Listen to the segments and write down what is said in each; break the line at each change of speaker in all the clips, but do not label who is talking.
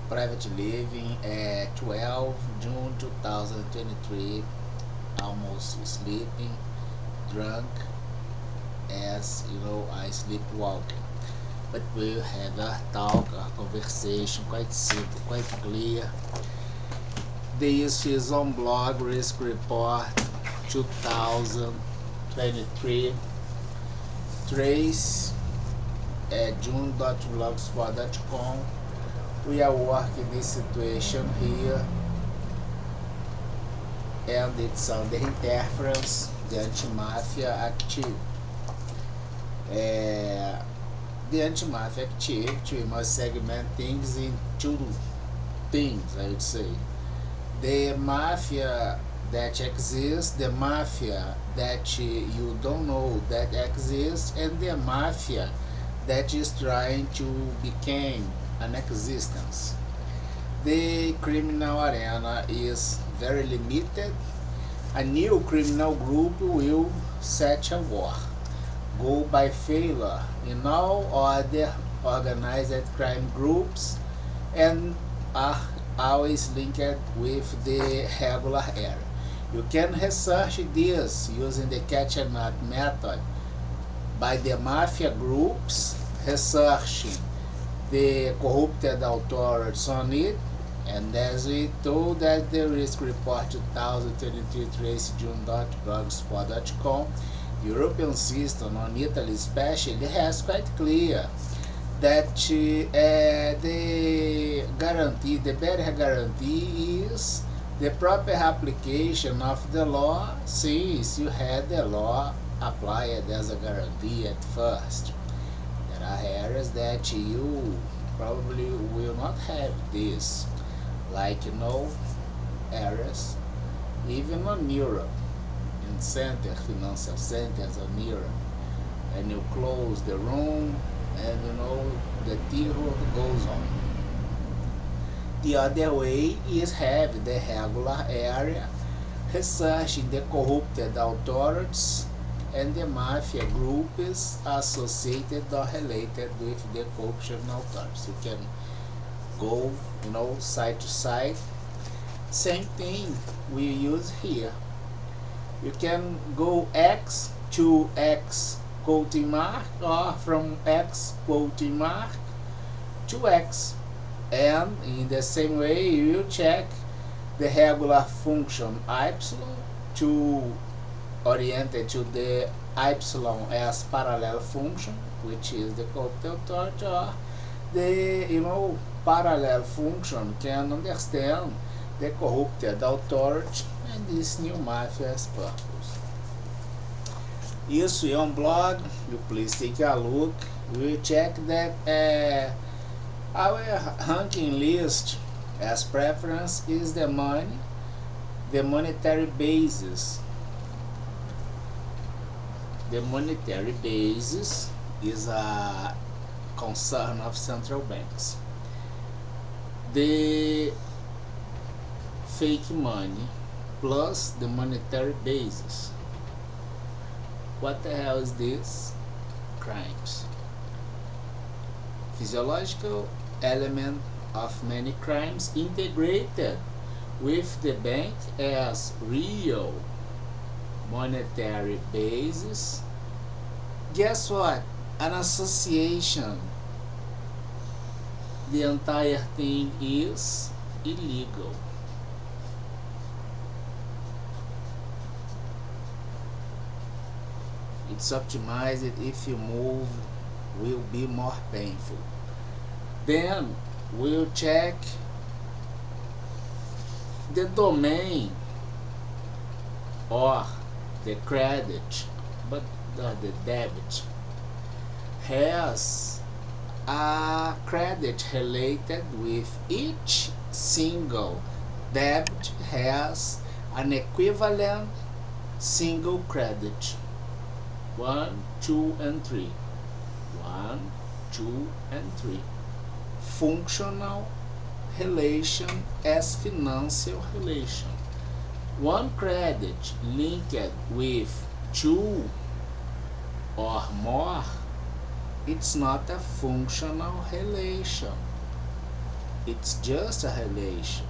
private living at 12 June 2023, almost sleeping, drunk, as you know, I sleepwalking. But we'll have a talk, a conversation, quite simple, quite clear. This is on blog risk report 2023, trace at june.blogspot.com. We are working this situation here, and it's on the interference, the anti-mafia active. The anti-mafia activity, we must segment things in two things, I would say. The mafia that exists, the mafia that you don't know that exists, and the mafia that is trying to become an existence. The criminal arena is very limited. A new criminal group will set a war, go by failure in all other organized crime groups, and are always linked with the regular area. You can research this using the catch-and-up method by the mafia groups, researching the corrupted authorities on it, and as we told that the risk report 2023 trace june.blogspot.com, the European system on Italy especially has quite clear that the guarantee, the better guarantee is the proper application of the law, since you had the law applied as a guarantee at first. There are areas that you probably will not have this, like areas, even on Europe, in financial centers on Europe, and you close the room, and the terror goes on. The other way is have the regular area researching the corrupted authorities and the mafia groups associated or related with the corruption authorities. You can go, side to side. Same thing we use here. You can go X to X quoting mark, or from X quoting mark to X, and in the same way you check the regular function epsilon to oriented to the epsilon as parallel function, which is the corrupted authority, or the parallel function can understand the corrupted authority and this new mafia's purpose. Isso é blog, you please take a look. We will check that our ranking list as preference is the money, the monetary basis. The monetary basis is a concern of central banks. The fake money plus the monetary basis. What the hell is this? Crimes. Physiological element of many crimes integrated with the bank as real monetary basis. Guess what? An association. The entire thing is illegal. It's optimized. If you move, will be more painful. Then we'll check the domain or the credit, but the debit has a credit related with each single debit has an equivalent single credit. 1, 2, and 3. 1, 2, and 3. Functional relation as financial relation. One credit linked with 2 or more, it's not a functional relation. It's just a relation.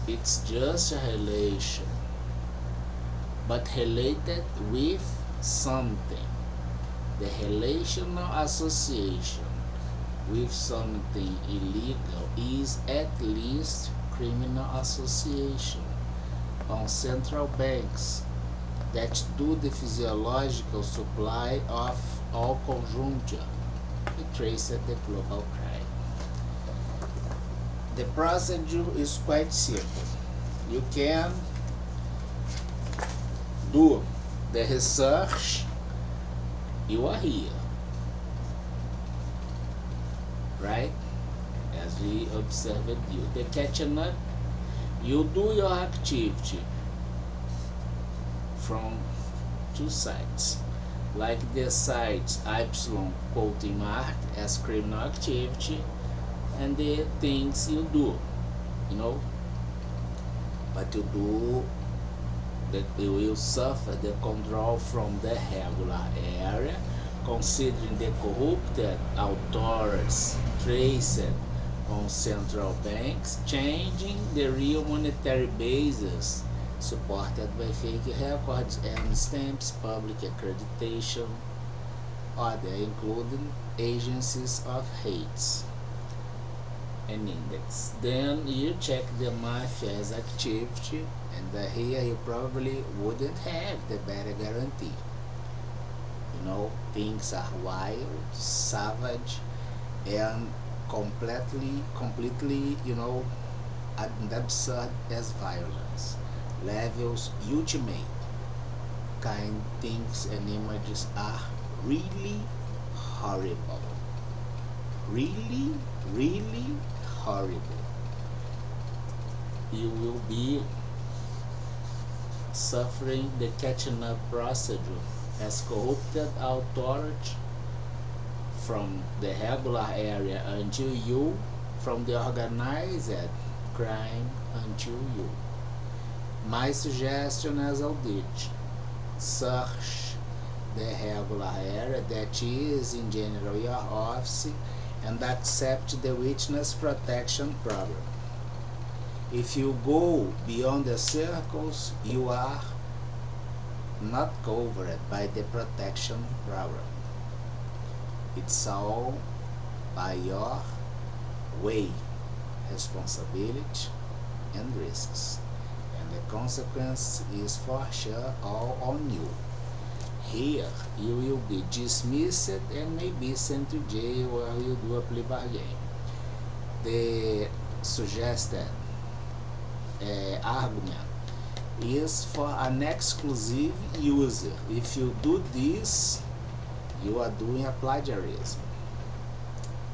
It's just a relation, but related with something. The relational association with something illegal is at least criminal association. On central banks that do the physiological supply of all conjuncture, we trace at the global crime. The procedure is quite simple. You can do the research. You are here, right? As we observed you, the catching up, you do your activity from two sides, like the site epsilon quoting mark as criminal activity, and the things you do, you know, but you do that you will suffer the control from the regular area, considering the corrupted authorities traced on central banks, changing the real monetary basis, supported by fake records and stamps, public accreditation, other including agencies of rates and index. Then you check the mafia's activity, and here you probably wouldn't have the better guarantee. You know, things are wild, savage, and completely, you know, absurd as violence. Levels ultimate kind things and images are really horrible. Really, really horrible. You will be suffering the catching up procedure as corrupted authority from the regular area until you, from the organized crime until you. My suggestion as audit, search the regular area that is in general your office and accept the witness protection program. If you go beyond the circles, you are not covered by the protection program. It's all by your way, responsibility, and risks. And the consequence is for sure all on you. Here, you will be dismissed and may be sent to jail or you do a plea bargain. The suggested argument is for an exclusive user. If you do this, you are doing a plagiarism.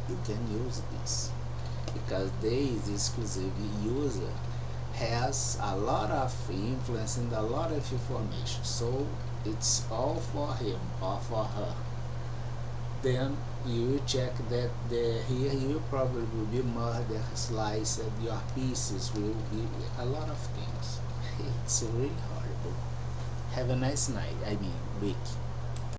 You can use this because this exclusive user has a lot of influence and a lot of information, so it's all for him or for her. Then you check that here you probably will be murdered, sliced, your pieces will be a lot of things. It's really horrible. Have a nice night, I mean week.